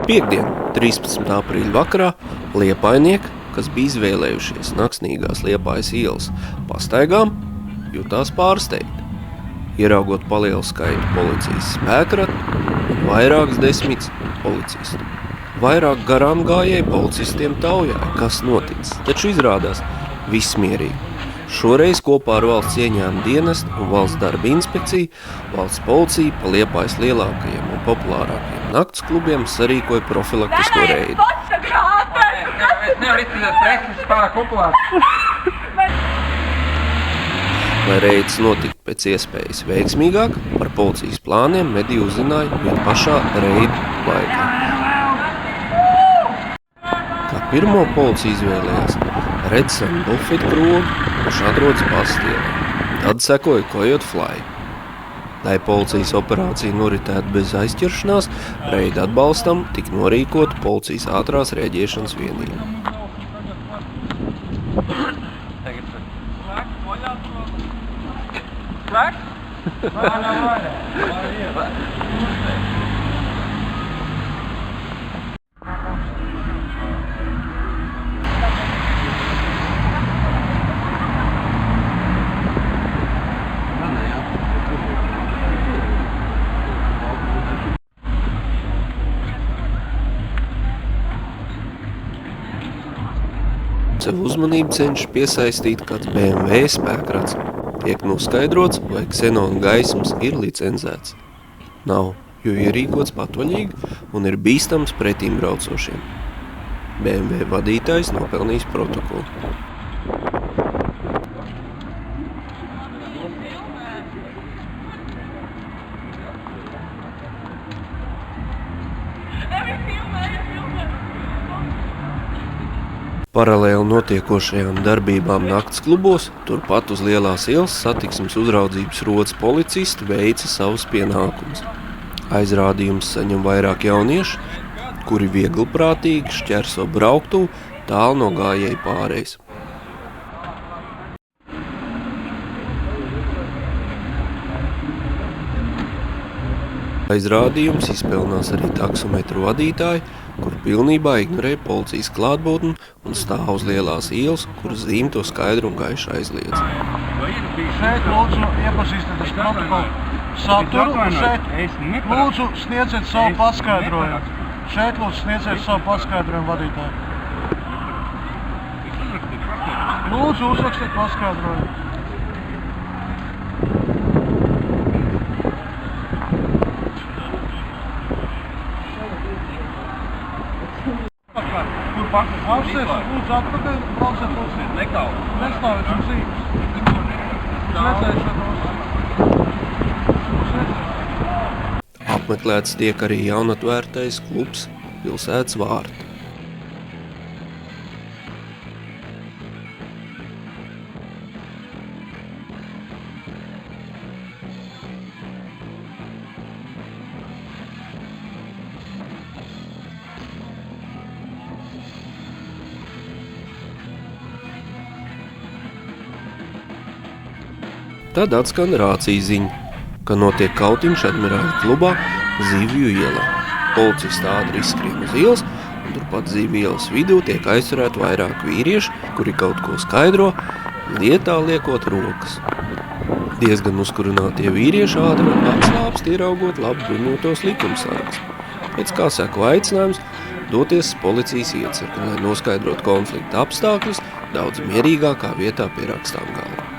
Piektdien, 13. aprīļa vakarā, liepainieki, kas bija izvēlējušies Naksnīgās Liepājas ielas pastaigām, jutās pārsteigti. Ieraugot palielu skaitu policijas spēkratu un vairākas desmitas policistu. Vairāk garām gājēji policistiem taujāja, kas noticis, taču izrādās viss mierīgi. Šoreiz kopā ar valsts ieņēmuma dienestu un valsts darba inspekciju valsts policija pa Liepājas lielākajiem un populārākajiem nakts klubiem sarīkoja profilaktisko reidu. Lai reids notiktu pēc iespējas veiksmīgāk, par policijas plāniem mediji uzzināja jau pašā reidu laikā. Kā pirmo policija izvēlējās Redsam bufetu krogu, kurš atrodas pastielē. Tad sekoja Coyote Fly. Lai policijas operācija noritētu bez aizķeršanās, reida atbalstam tika norīkota policijas ātrās rēģēšanas vienība. Savu uzmanību cenšas piesaistīt kāds BMW spēkrats. Tiek noskaidrots, vai ksenona gaismas ir licencēts. Nav, jo ierīkots patvaļīgi un ir bīstams pretīm braucošiem. BMW vadītājs nopelnījis protokolu. Paralēli notiekošajām darbībām nakts klubos, turpat uz Lielās ielas satiksmes uzraudzības rotas policisti veica savus pienākumus. Aizrādījums saņem vairāk jauniešu, kuri viegliprātīgi šķērso brauktuvi tālu no gājēju pārejas. Aizrādījums izpelnās arī taksometru vadītāji, kur pilnībā ignorē policijas klātbūtni un stāv uz Lielās ielas, kuras zīme to skaidru un gaišu aizliedz. Šeit lūdzu iepazīstieties protokolu saturu un šeit lūdzu sniedziet savu paskaidrojumu. Šeit lūdzu sniedziet savu paskaidrojumu vadītāju. Lūdzu uzrakstiet paskaidrojumu. Apsēs, lūdzu atpakaļ, brauciet lūdzu. Nestāviet un zīmes. Apmeklēts tiek arī jaunatvērtais klubs Pilsētas vārti. Tad atskan rācijas ziņa, ka notiek kautiņš Admirāļu klubā Zivju ielā. Policisti ātri izskrien uz ielas, un turpat Zivju ielas vidū tiek aizturēti vairāk vīrieši, kuri kaut ko skaidro, lietā liekot rokas. Diezgan uzkurinātie vīrieši ātri atslāpst, ieraugot labi bruņotos likumsargus. Pēc kā seko aicinājums doties policijas iecirkni, lai noskaidrot konflikta apstākļus daudz mierīgākā vietā pie rakstām galda.